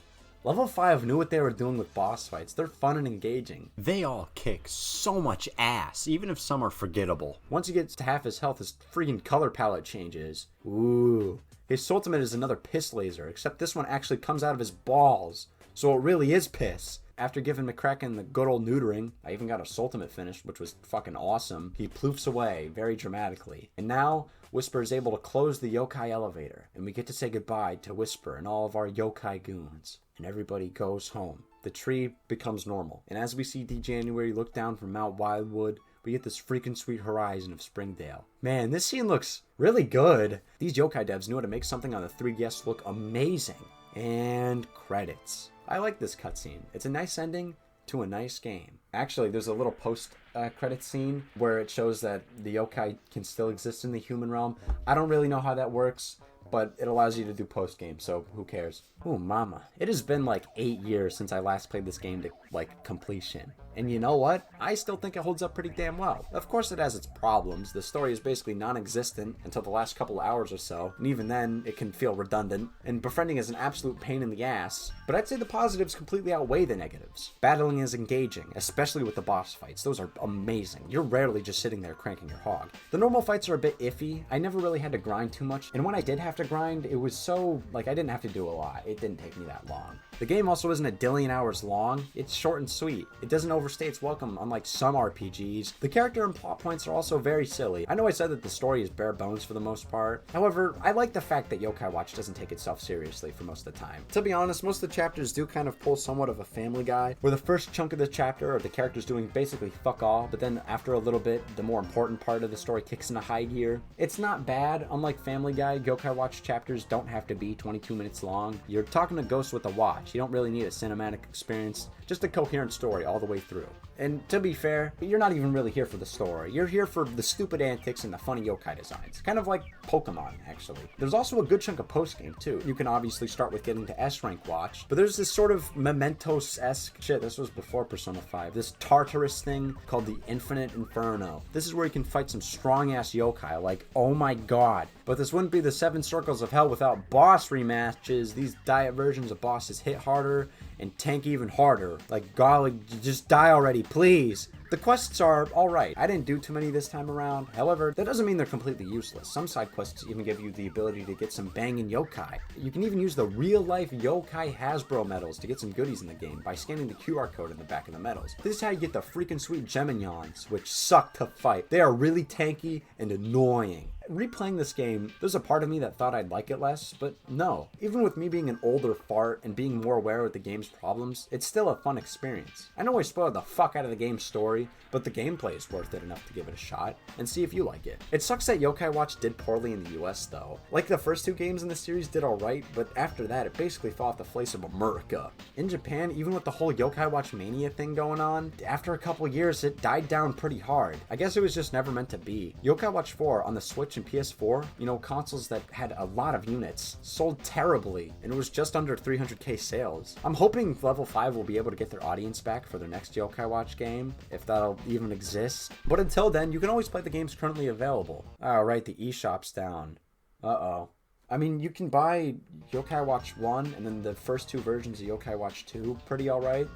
Level 5 knew what they were doing with boss fights. They're fun and engaging. They all kick so much ass, even if some are forgettable. Once he gets to half his health, his freaking color palette changes. Ooh. His ultimate is another piss laser, except this one actually comes out of his balls. So it really is piss. After giving McCracken the good old neutering, I even got a ultimate finish, which was fucking awesome. He ploofs away very dramatically. And now, Whisper is able to close the yokai elevator, and we get to say goodbye to Whisper and all of our yokai goons. And everybody goes home. The tree becomes normal. And as we see D. January look down from Mount Wildwood, we get this freaking sweet horizon of Springdale. Man, this scene looks really good. These yokai devs knew how to make something on the 3DS look amazing. And credits. I like this cutscene. It's a nice ending to a nice game. Actually, there's a little post-credit scene where it shows that the yokai can still exist in the human realm. I don't really know how that works, but it allows you to do post-game, so who cares? Ooh, mama. It has been like 8 years since I last played this game to, like, completion. And you know what? I still think it holds up pretty damn well. Of course it has its problems. The story is basically non-existent until the last couple hours or so, and even then, it can feel redundant, and befriending is an absolute pain in the ass. But I'd say the positives completely outweigh the negatives. Battling is engaging, especially with the boss fights. Those are amazing. You're rarely just sitting there cranking your hog. The normal fights are a bit iffy. I never really had to grind too much, and when I did have to grind, it was so, like, I didn't have to do a lot. It didn't take me that long. The game also isn't a dillion hours long. It's short and sweet. It doesn't overstay its welcome, unlike some RPGs. The character and plot points are also very silly. I know I said that the story is bare bones for the most part. However, I like the fact that Yokai Watch doesn't take itself seriously for most of the time. To be honest, most of the chapters do kind of pull somewhat of a Family Guy, where the first chunk of the chapter are the characters doing basically fuck all, but then after a little bit, the more important part of the story kicks into high gear. It's not bad. Unlike Family Guy, Yokai Watch chapters don't have to be 22 minutes long. You're talking to Ghost with a watch. You don't really need a cinematic experience, just a coherent story all the way through. And to be fair, you're not even really here for the story. You're here for the stupid antics and the funny yokai designs. Kind of like Pokemon, actually. There's also a good chunk of post-game, too. You can obviously start with getting to S-Rank Watch, but there's this sort of Mementos-esque shit. This was before Persona 5. This Tartarus thing called the Infinite Inferno. This is where you can fight some strong-ass yokai, like, oh my god. But this wouldn't be the 7 Circles of Hell without boss rematches. These diet versions of bosses hit harder and tank even harder. Like, golly, just die already, please. The quests are alright. I didn't do too many this time around. However, that doesn't mean they're completely useless. Some side quests even give you the ability to get some banging yokai. You can even use the real-life yokai Hasbro medals to get some goodies in the game by scanning the QR code in the back of the medals. This is how you get the freaking sweet Geminions, which suck to fight. They are really tanky and annoying. Replaying this game, there's a part of me that thought I'd like it less, but no. Even with me being an older fart and being more aware of the game's problems, it's still a fun experience. I know I spoiled the fuck out of the game's story, but the gameplay is worth it enough to give it a shot and see if you like it. It sucks that Yokai Watch did poorly in the US though. Like the first 2 games in the series did alright, but after that it basically fell off the face of America. In Japan, even with the whole Yokai Watch mania thing going on, after a couple years it died down pretty hard. I guess it was just never meant to be. Yokai Watch 4 on the Switch PlayStation, PS4, you know, consoles that had a lot of units, sold terribly, and it was just under 300k sales. I'm hoping Level 5 will be able to get their audience back for their next Yokai Watch game, if that'll even exist. But until then, you can always play the games currently available. Alright, the eShop's down. Uh-oh. I mean, you can buy Yokai Watch 1 and then the first 2 versions of Yokai Watch 2 pretty alright.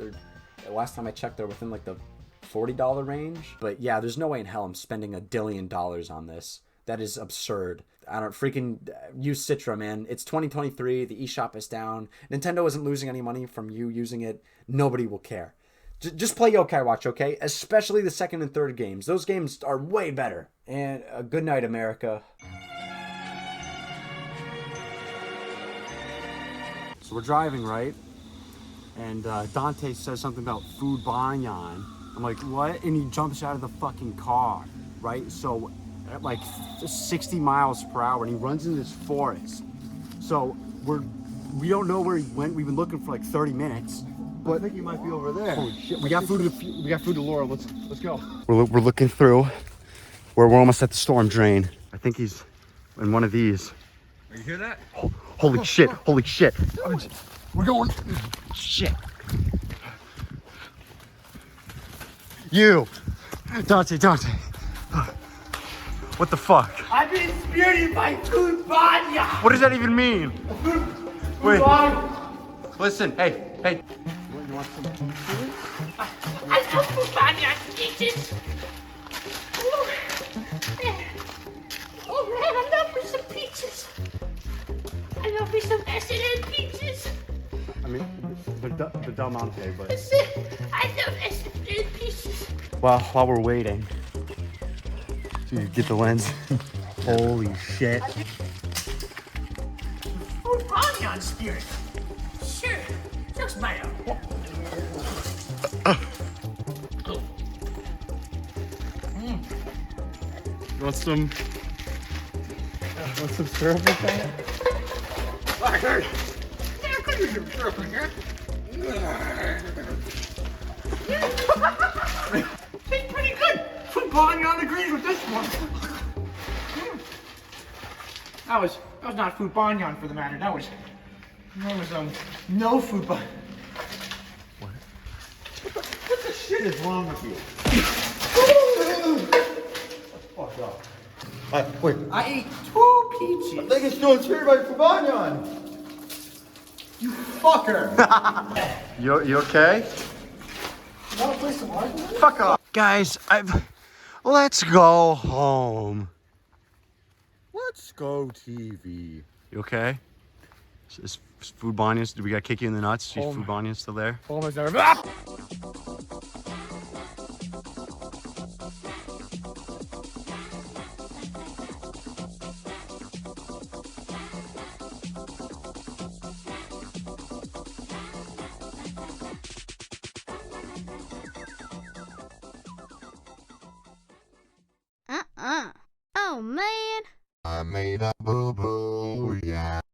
Last time I checked, they're within like the $40 range. But yeah, there's no way in hell I'm spending $1 dillion on this. That is absurd. I don't freaking use Citra, man. It's 2023. The eShop is down. Nintendo isn't losing any money from you using it. Nobody will care. Just play Yokai Watch, okay? Especially the second and third games. Those games are way better. And good night, America. So we're driving, right? And Dante says something about food banyan. I'm like, what? And he jumps out of the fucking car, right? So at like 60 miles per hour, and he runs in this forest. So we don't know where he went. We've been looking for like 30 minutes. But I think he might be over there. Holy shit! We got food to Laura. Let's go. We're looking through. We're almost at the storm drain. I think he's in one of these. You hear that? Holy shit! Holy shit! We're going. Shit. You, Dante. What the fuck? I've been spirited by food banya. What does that even mean? Wait. Listen. Hey. You want some peaches? I love food banya peaches. Oh man, I love me some peaches. I love me some S&M peaches. I mean, the Del Monte, but... I love S&M peaches. Well, while we're waiting, you get the lens. Holy shit. Food banya spirit. Sure, looks better. Want some syrup with that? It's pretty good. Food banya agrees with this one. That was not food banyan for the matter. That was no food banyan. What the shit is wrong with you? Fuck off. Wait. I ate 2 peaches. I think it's still inspired by Fubanyan. You fucker. You okay? You wanna play some argument? Fuck off. Guys, let's go home. Let's go TV. You okay? Is Food Banyan, do we gotta kick you in the nuts? Is Food Banyan still there? Almost never. Ah! Oh man. I made a boo-boo, yeah.